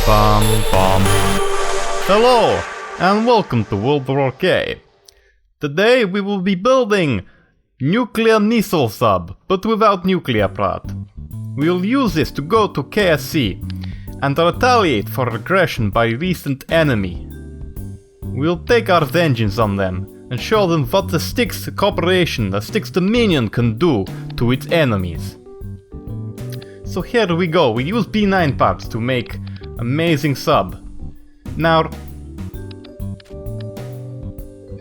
Bum bum. Hello, and welcome to World War K. Today we will be building nuclear missile sub, but without nuclear part. We will use this to go to KSC and retaliate for aggression by recent enemy. We will take our vengeance on them and show them what the Styx Corporation, the Styx Dominion can do to its enemies. So here we go, we use B9 parts to make amazing sub. Now,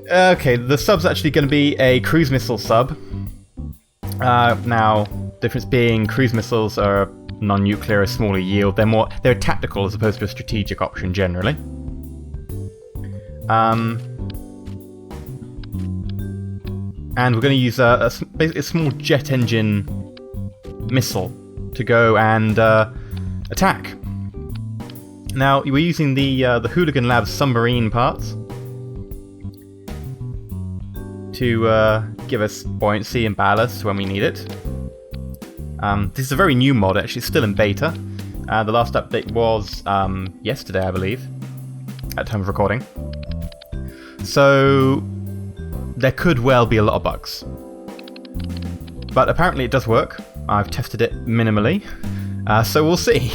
okay, the sub's actually going to be a cruise missile sub. Now, difference being cruise missiles are non-nuclear, a smaller yield. They're tactical as opposed to a strategic option generally. And we're going to use basically a small jet engine missile to go and attack. Now, we're using the Hooligan Labs Submarine parts to give us buoyancy and ballast when we need it. This is a very new mod, actually, it's still in beta. The last update was yesterday, I believe, at time of recording. So there could well be a lot of bugs. But apparently it does work. I've tested it minimally, so we'll see.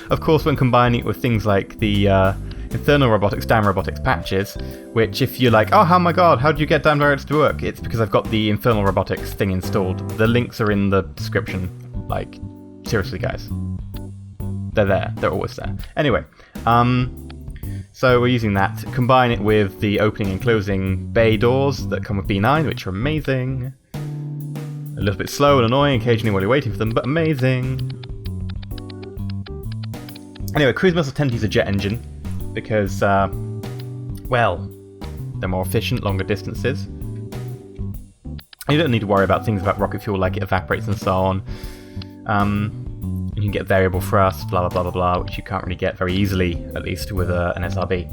Of course, when combining it with things like the Infernal Robotics, Damn Robotics patches, which if you're like, oh my god, how do you get Damn Robotics to work? It's because I've got the Infernal Robotics thing installed. The links are in the description. Like, seriously guys. They're there. They're always there. Anyway, so we're using that to combine it with the opening and closing bay doors that come with B9, which are amazing. A little bit slow and annoying occasionally while you're waiting for them, but amazing. Anyway, cruise missiles tend to use a jet engine because, well, they're more efficient, longer distances. You don't need to worry about things about rocket fuel like it evaporates and so on. You can get variable thrust, blah blah blah blah blah, which you can't really get very easily, at least with an SRB.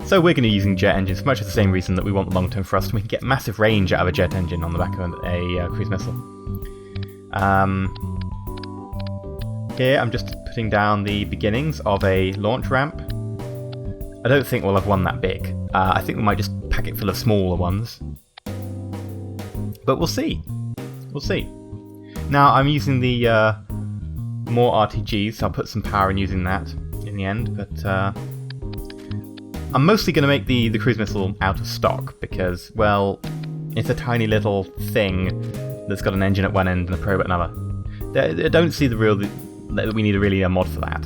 So we're going to be using jet engines for much of the same reason that we want long-term thrust, and we can get massive range out of a jet engine on the back of a cruise missile. Here I'm just putting down the beginnings of a launch ramp. I don't think we'll have one that big. I think we might just pack it full of smaller ones. But we'll see. We'll see. Now I'm using the more RTGs, so I'll put some power in using that in the end, but I'm mostly going to make the cruise missile out of stock because, well, it's a tiny little thing that's got an engine at one end and a probe at another. I don't see that we need a mod for that.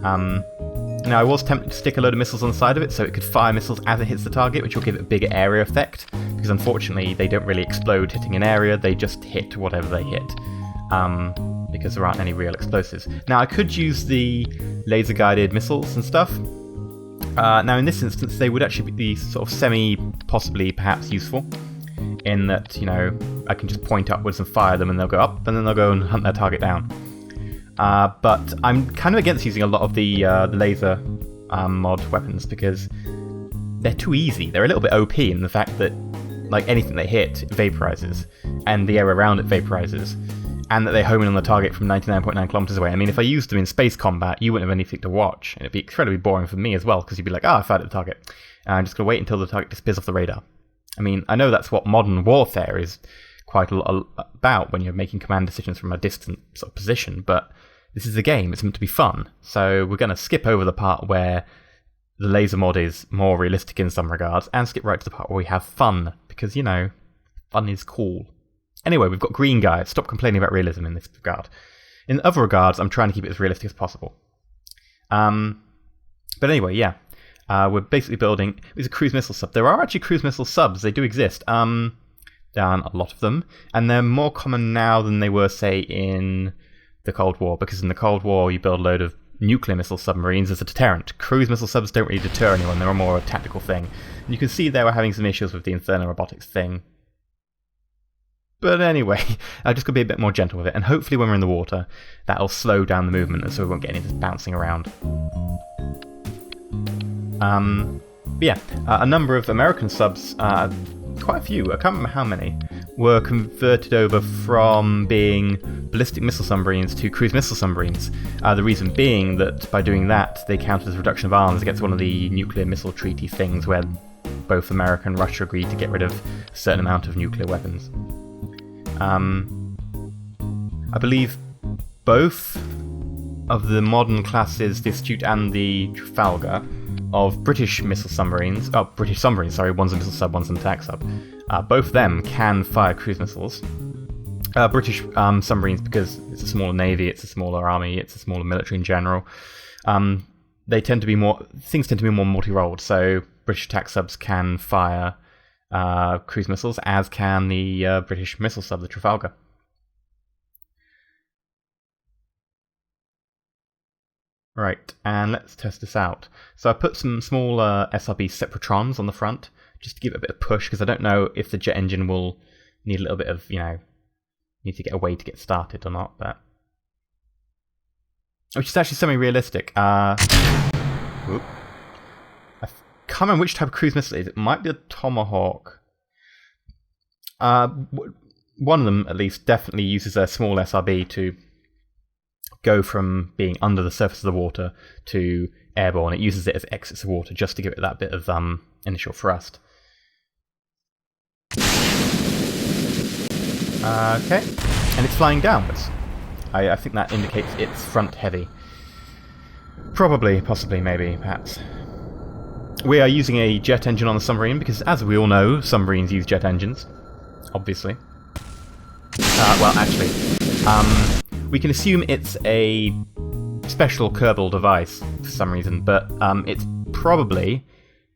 Now I was tempted to stick a load of missiles on the side of it so it could fire missiles as it hits the target, which will give it a bigger area effect, because unfortunately they don't really explode hitting an area, they just hit whatever they hit, because there aren't any real explosives. Now I could use the laser guided missiles and stuff. Now in this instance they would actually be sort of possibly perhaps useful, in that, you know, I can just point upwards and fire them and they'll go up and then they'll go and hunt their target down. But I'm kind of against using a lot of the laser mod weapons because they're too easy. They're a little bit OP in the fact that, like, anything they hit vaporizes, and the area around it vaporizes, and that they home in on the target from 99.9 kilometers away. I mean, if I used them in space combat, you wouldn't have anything to watch, and it'd be incredibly boring for me as well, because you'd be like, I fired at the target. I'm just going to wait until the target disappears off the radar. I mean, I know that's what modern warfare is quite a lot about when you're making command decisions from a distant sort of position, but this is a game, it's meant to be fun, so we're going to skip over the part where the laser mod is more realistic in some regards, and skip right to the part where we have fun, because, you know, fun is cool. Anyway, we've got green guys, stop complaining about realism in this regard. In other regards, I'm trying to keep it as realistic as possible. But anyway, yeah, we're basically building, it's a cruise missile sub. There are actually cruise missile subs, they do exist. There aren't a lot of them, and they're more common now than they were, say, in the Cold War, because in the Cold War you build a load of nuclear missile submarines as a deterrent. Cruise missile subs don't really deter anyone, they're more a tactical thing. And you can see they were having some issues with the Infernal Robotics thing. But anyway, I'm just going to be a bit more gentle with it, and hopefully when we're in the water, that'll slow down the movement so we won't get any of this bouncing around. But yeah, a number of American subs quite a few, I can't remember how many, were converted over from being ballistic missile submarines to cruise missile submarines. The reason being that by doing that, they counted as reduction of arms against one of the nuclear missile treaty things where both America and Russia agreed to get rid of a certain amount of nuclear weapons. I believe both of the modern classes, the Astute and the Trafalgar, of British missile submarines, British submarines, sorry, one's a missile sub, one's an attack sub, both of them can fire cruise missiles. British submarines, because it's a smaller navy, it's a smaller army, it's a smaller military in general, things tend to be more multi-rolled, so British attack subs can fire cruise missiles, as can the British missile sub, the Trafalgar. Right, and let's test this out. So I put some small SRB Separatrons on the front, just to give it a bit of push, because I don't know if the jet engine will need a little bit of, need to get a way to get started or not, but... Which is actually semi-realistic. I can't remember which type of cruise missile it is. It might be a Tomahawk. One of them, at least, definitely uses a small SRB to go from being under the surface of the water to airborne. It uses it as it exits the water just to give it that bit of initial thrust. Okay, and it's flying downwards. I think that indicates it's front heavy. Probably, possibly, maybe, perhaps. We are using a jet engine on the submarine because, as we all know, submarines use jet engines. Obviously. Well, actually, we can assume it's a special Kerbal device for some reason, but it's probably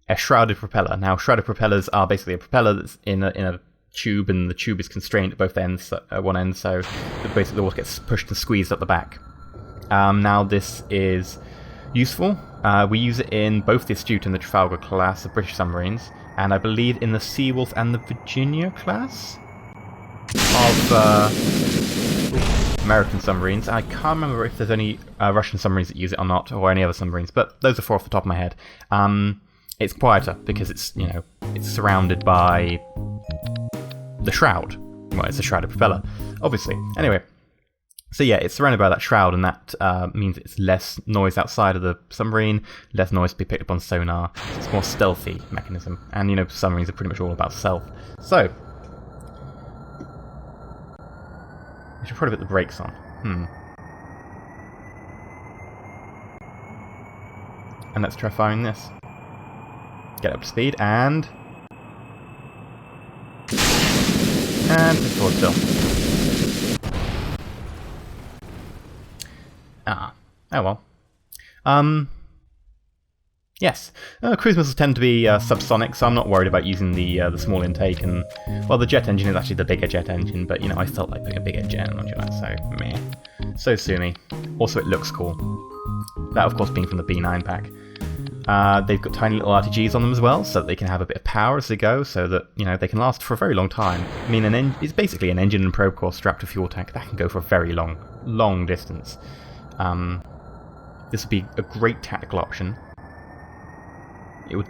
a shrouded propeller. Now, shrouded propellers are basically a propeller that's in a tube, and the tube is constrained at both ends, at one end, so basically the water gets pushed and squeezed up the back. Now, this is useful. We use it in both the Astute and the Trafalgar class of British submarines, and I believe in the Seawolf and the Virginia class of American submarines. I can't remember if there's any Russian submarines that use it or not, or any other submarines, but those are four off the top of my head. It's quieter because it's it's surrounded by the shroud. Well, it's a shrouded propeller, obviously. Anyway, so yeah, it's surrounded by that shroud, and that means it's less noise outside of the submarine, less noise to be picked up on sonar. So it's a more stealthy mechanism, and submarines are pretty much all about stealth. So I should probably put the brakes on. And let's try firing this. Get up to speed, and push forward still. Oh well. Yes, cruise missiles tend to be subsonic, so I'm not worried about using the small intake. And well, the jet engine is actually the bigger jet engine, but I felt like putting a bigger jet on it, so meh. So Sumi. Also, it looks cool. That, of course, being from the B9 pack. They've got tiny little RTGs on them as well, so that they can have a bit of power as they go, so that they can last for a very long time. I mean, it's basically an engine and probe core strapped to a fuel tank that can go for a very long distance. This would be a great tactical option. It would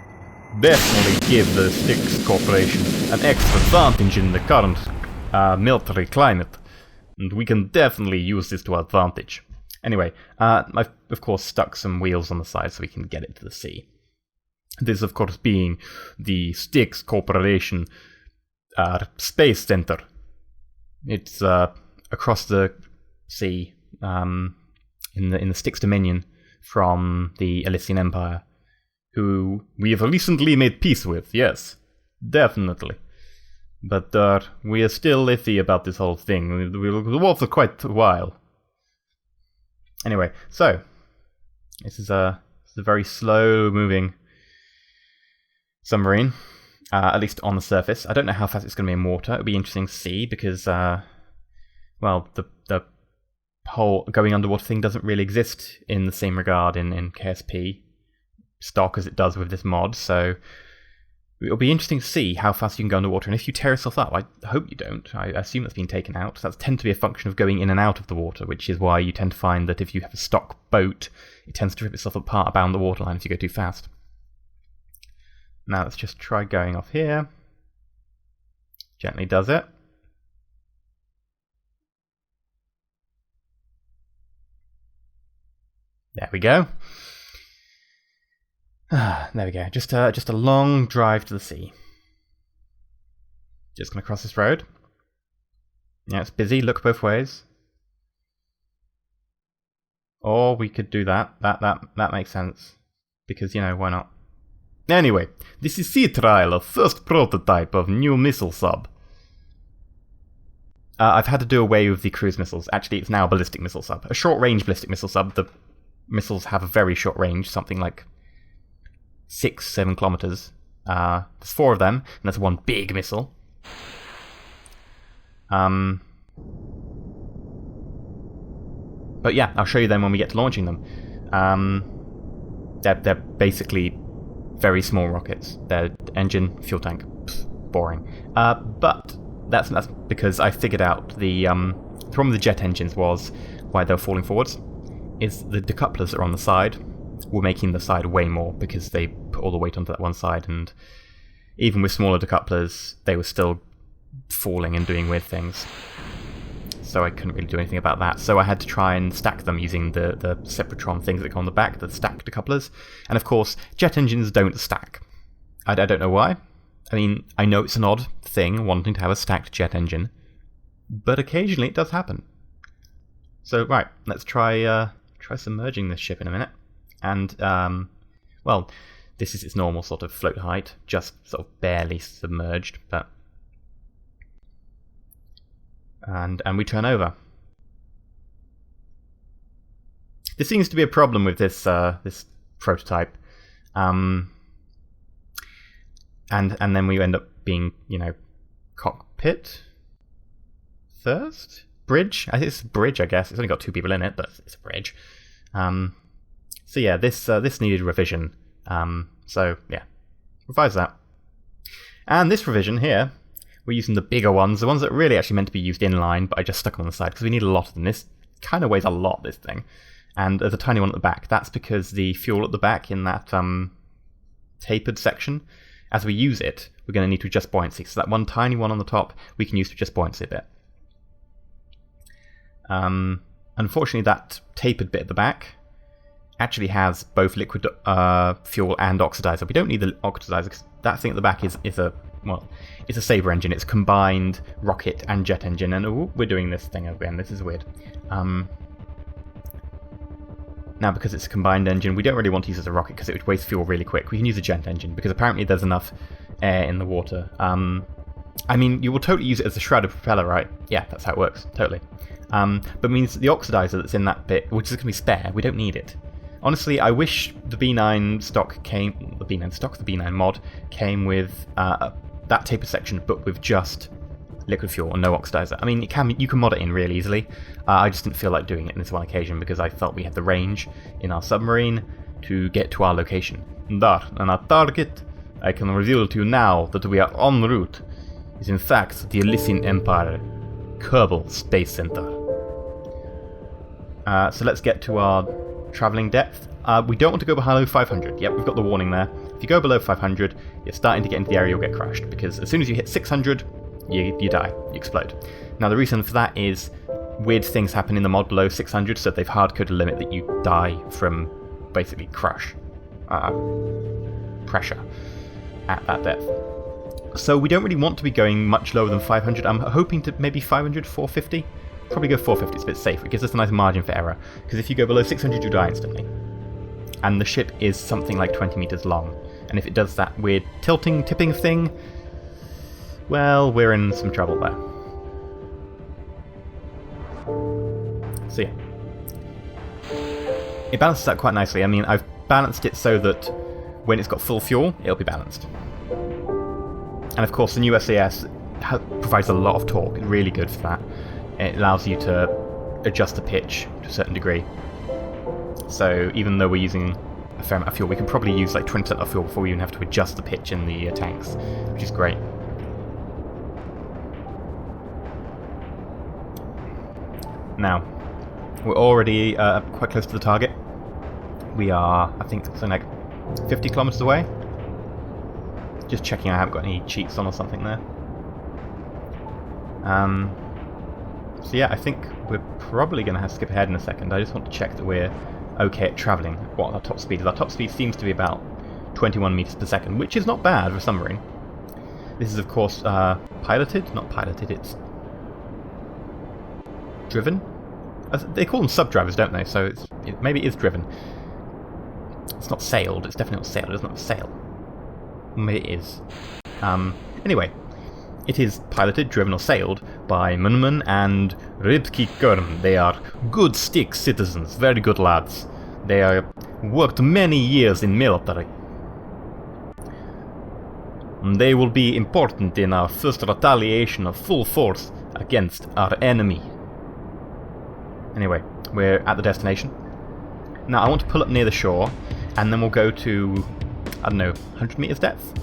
definitely give the Styx Corporation an extra advantage in the current military climate, and we can definitely use this to our advantage. Anyway, I've of course stuck some wheels on the side so we can get it to the sea. This, of course, being the Styx Corporation Space Center. It's across the sea in the Styx Dominion from the Elysian Empire, who we have recently made peace with, yes, definitely. But we are still iffy about this whole thing. We were war for quite a while. Anyway, so this is a very slow-moving submarine, at least on the surface. I don't know how fast it's going to be in water. It'll be interesting to see because, well, the whole going underwater thing doesn't really exist in the same regard in KSP stock as it does with this mod, so it'll be interesting to see how fast you can go underwater, and if you tear yourself up. I hope you don't. I assume that's been taken out. That tends to be a function of going in and out of the water, which is why you tend to find that if you have a stock boat, it tends to rip itself apart around the waterline if you go too fast. Now let's just try going off here. Gently does it. There we go. There we go. Just a long drive to the sea. Just gonna cross this road. Yeah, it's busy. Look both ways. Or we could do that. That makes sense. Because, you know, why not? Anyway, this is sea trial of first prototype of new missile sub. I've had to do away with the cruise missiles. Actually, it's now a ballistic missile sub. A short-range ballistic missile sub. The missiles have a very short range, something like 6-7 kilometers. There's 4 of them, and that's one big missile. But yeah, I'll show you them when we get to launching them. They're basically very small rockets. They're engine, fuel tank, boring. But that's because I figured out the problem with the jet engines was why they were falling forwards. Is the decouplers that are on the side were making the side way more because they put all the weight onto that one side, and even with smaller decouplers, they were still falling and doing weird things. So I couldn't really do anything about that. So I had to try and stack them using the Sepratron things that go on the back, the stack decouplers. And of course, jet engines don't stack. I don't know why. I mean, I know it's an odd thing, wanting to have a stacked jet engine, but occasionally it does happen. So right, let's try submerging this ship in a minute. And, well, this is its normal sort of float height, just sort of barely submerged, but... And we turn over. This seems to be a problem with this this prototype, and then we end up being, you know, cockpit first, bridge. I think it's a bridge. I guess it's only got 2 people in it, but it's a bridge. So yeah, this needed revision. So yeah, revise that. And this revision here, we're using the bigger ones, the ones that are really actually meant to be used inline, but I just stuck them on the side because we need a lot of them. This kind of weighs a lot, this thing. And there's a tiny one at the back. That's because the fuel at the back in that tapered section, as we use it, we're going to need to adjust buoyancy. So that one tiny one on the top, we can use to adjust buoyancy a bit. Unfortunately, that tapered bit at the back actually has both liquid fuel and oxidizer. We don't need the oxidizer because that thing at the back is a, well, it's a Sabre engine. It's a combined rocket and jet engine, and we're doing this thing again. This is weird. Now, because it's a combined engine, we don't really want to use it as a rocket because it would waste fuel really quick. We can use a jet engine because apparently there's enough air in the water. I mean, you will totally use it as a Shrouded Propeller, right? Yeah, that's how it works, totally. But it means the oxidizer that's in that bit, which is going to be spare, we don't need it. Honestly, I wish the B9 stock came, the B9 mod came with that taper section, but with just liquid fuel and no oxidizer. I mean, you can mod it in really easily. I just didn't feel like doing it in this one occasion because I felt we had the range in our submarine to get to our location. And our target, I can reveal to you now that we are en route, is in fact the Elysian Empire Kerbal Space Center. So let's get to our travelling depth. We don't want to go below 500. Yep, we've got the warning there. If you go below 500, you're starting to get into the area you'll get crushed, because as soon as you hit 600, you die, you explode. Now the reason for that is weird things happen in the mod below 600, so they've hard-coded a limit that you die from basically crush pressure at that depth. So we don't really want to be going much lower than 500. I'm hoping to maybe 500, 450. Probably go 450, it's a bit safe. It gives us a nice margin for error, because if you go below 600 you die instantly. And the ship is something like 20 meters long, and if it does that weird tipping thing, well, we're in some trouble there. So yeah. It balances out quite nicely. I mean, I've balanced it so that when it's got full fuel, it'll be balanced. And of course the new SAS provides a lot of torque, really good for that. It allows you to adjust the pitch to a certain degree. So even though we're using a fair amount of fuel, we can probably use like 20% of fuel before we even have to adjust the pitch in the tanks, which is great. Now, we're already quite close to the target. We are, I think, something like 50 kilometers away. Just checking I haven't got any cheats on or something there. So yeah, I think we're probably going to have to skip ahead in a second. I just want to check that we're okay at travelling. What our top speed is. Our top speed seems to be about 21 meters per second, which is not bad for a submarine. This is, of course, piloted. Not piloted, it's driven. They call them sub-drivers, don't they? So maybe it is driven. It's not sailed. It's definitely not sailed. It doesn't have a sail. Maybe it is. Anyway, it is piloted, driven, or sailed by Munman and Rybki Kurm. They are good Styx citizens, very good lads. They are worked many years in military. They will be important in our first retaliation of full force against our enemy. Anyway, we're at the destination. Now I want to pull up near the shore, and then we'll go to, I don't know, 100 meters depth?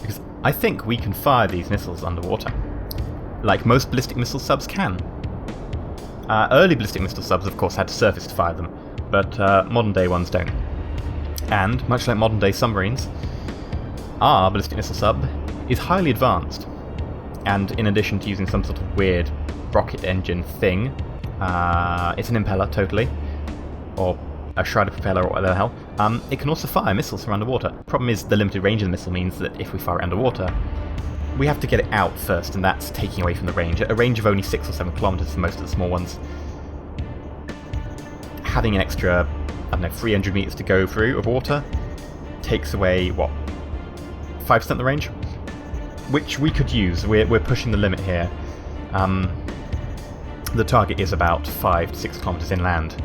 Because I think we can fire these missiles underwater, like most ballistic missile subs can. Early ballistic missile subs, of course, had to surface to fire them, but modern day ones don't. And, much like modern day submarines, our ballistic missile sub is highly advanced, and in addition to using some sort of weird rocket engine thing, it's an impeller, totally, or a Shrouded Propeller, or whatever the hell, it can also fire missiles from underwater. Problem is, the limited range of the missile means that if we fire it underwater, we have to get it out first, and that's taking away from the range. At a range of only 6 or 7 kilometers for most of the small ones, having an extra, I don't know, 300 meters to go through of water takes away, what, 5% of the range? Which we could use. We're pushing the limit here. The target is about 5 to 6 kilometers inland.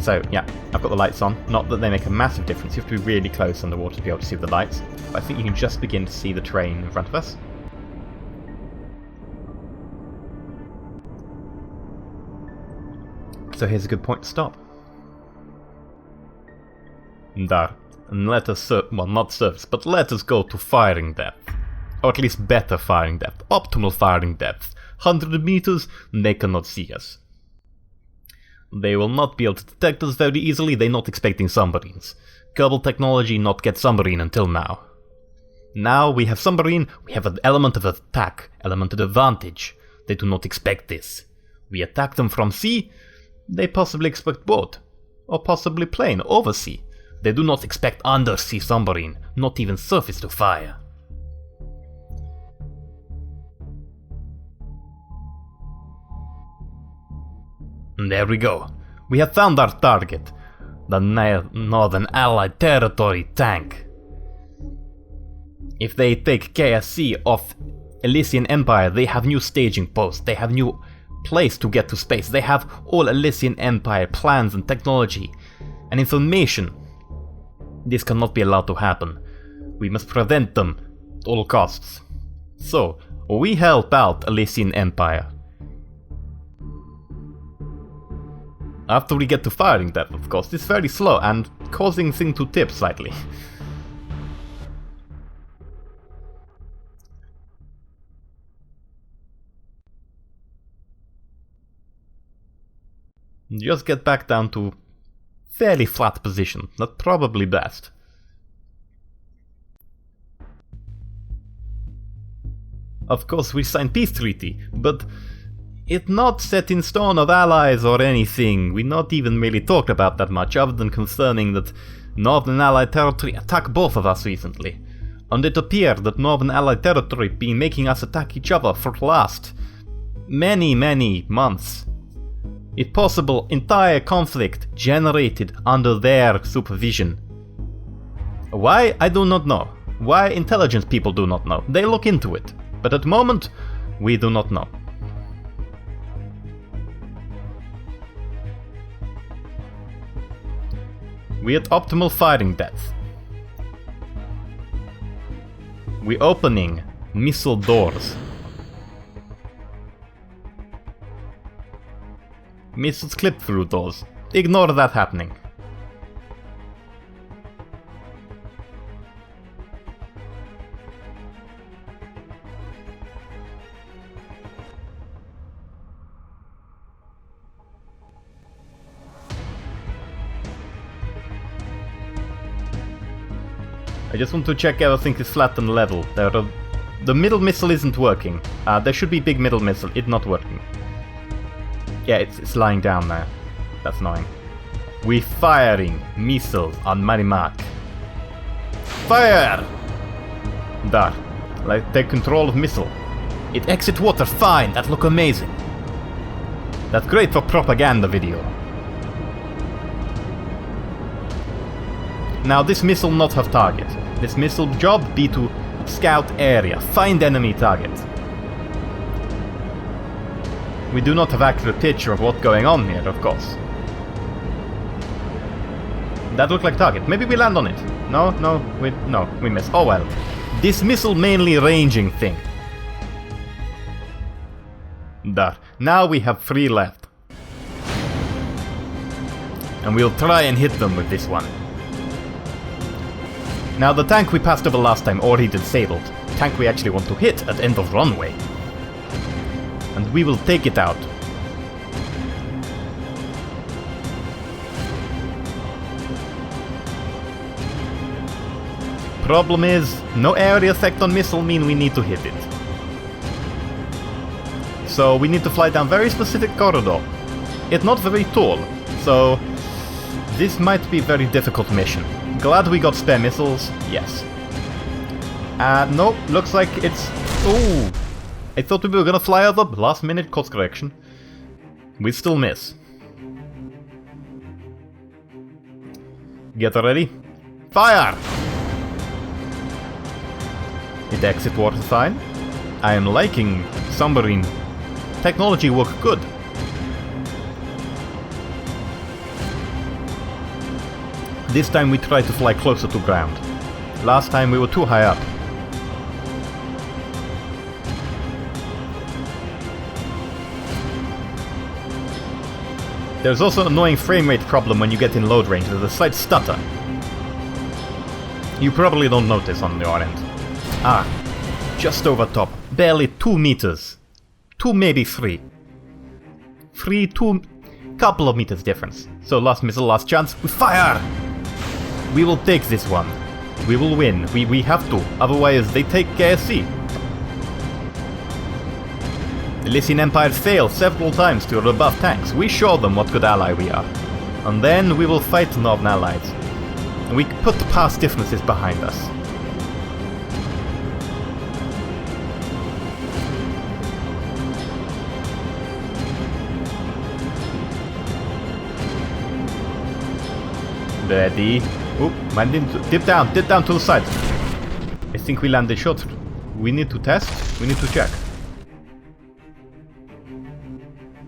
So, yeah, I've got the lights on. Not that they make a massive difference. You have to be really close underwater to be able to see the lights. But I think you can just begin to see the terrain in front of us. So here's a good point to stop. There. And let us, well, not surface, but let us go to firing depth. Or at least better firing depth. Optimal firing depth. 100 meters, they cannot see us. They will not be able to detect us very easily, they're not expecting submarines. Kerbal technology not get submarine until now. Now we have submarine, we have an element of attack, element of advantage. They do not expect this. We attack them from sea, they possibly expect boat. Or possibly plane, over sea. They do not expect undersea submarine, not even surface to fire. There we go. We have found our target. The Northern Allied Territory tank. If they take KSC off Elysian Empire, they have new staging posts. They have new place to get to space. They have all Elysian Empire plans and technology and information. This cannot be allowed to happen. We must prevent them at all costs. So, we help out Elysian Empire. After we get to firing depth, of course, it's very slow and causing things to tip slightly. Just get back down to fairly flat position. That's probably best. Of course, we signed peace treaty, but it's not set in stone of allies or anything. We not even really talked about that much, other than concerning that Northern Allied Territory attacked both of us recently. And it appeared that Northern Allied Territory been making us attack each other for the last many months. If possible, entire conflict generated under their supervision. Why? I do not know. Why? Intelligence people do not know. They look into it. But at the moment, we do not know. We at optimal firing depth. We opening missile doors. Missiles clip through doors. Ignore that happening. I just want to check everything is flat and level. The middle missile isn't working. There should be big middle missile. It's not working. Yeah, it's lying down there. That's annoying. We firing missiles on my mark. Fire! There. Like, take control of missile. It exit water fine. That look amazing. That's great for propaganda video. Now this missile not have target. This missile job be to scout area, find enemy target. We do not have accurate picture of what's going on here, of course. That looked like target. Maybe we land on it. No, we miss. Oh well. This missile mainly ranging thing. There. Now we have 3 left. And we'll try and hit them with this one. Now the tank we passed over last time already disabled. Tank we actually want to hit at end of runway. And we will take it out. Problem is, no area effect on missile mean we need to hit it. So we need to fly down very specific corridor. It's not very tall, so this might be a very difficult mission. Glad we got spare missiles, yes. Nope, looks like it's... Ooh! I thought we were gonna fly over, last minute course correction. We still miss. Get ready. Fire! It exit water fine. I am liking Submarine. Technology work good. This time we try to fly closer to ground. Last time we were too high up. There's also an annoying frame rate problem when you get in load range. There's a slight stutter. You probably don't notice on your end. Ah, just over top. Barely 2 meters. 2, maybe 3. 2, couple of meters difference. So last missile, last chance. We fire! We will take this one. We will win. We have to. Otherwise they take KSC. Elysian Empire failed several times to rebuff tanks. We show them what good ally we are. And then we will fight Northern Allies. And we put the past differences behind us. Ready. Oop, mine didn't. Dip down to the side. I think we landed short. We need to test. We need to check.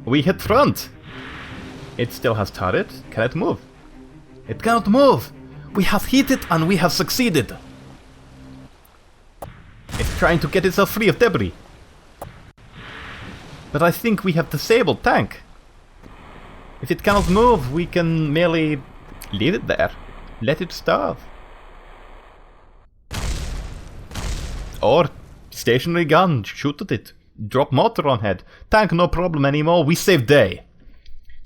We hit front. It still has turret. Can it move? It cannot move. We have hit it and we have succeeded. It's trying to get itself free of debris. But I think we have disabled tank. If it cannot move, we can merely leave it there. Let it starve. Or stationary gun, shoot at it. Drop mortar on head. Tank no problem anymore, we save day.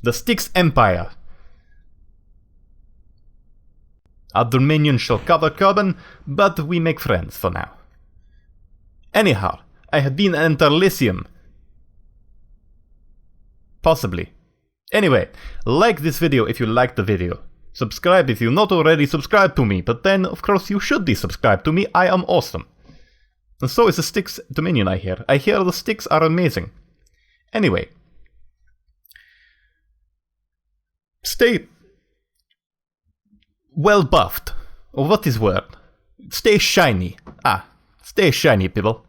The Styx Empire. Other minions shall cover Kerbal, but we make friends for now. Anyhow, I have been EnterElysium. Possibly. Anyway, like this video if you liked the video. Subscribe if you're not already subscribed to me, but then, of course, you should be subscribed to me. I am awesome. And so is the Styx Dominion, I hear. I hear the Styx are amazing. Anyway. Stay well buffed. Or what is word? Stay shiny. Stay shiny, people.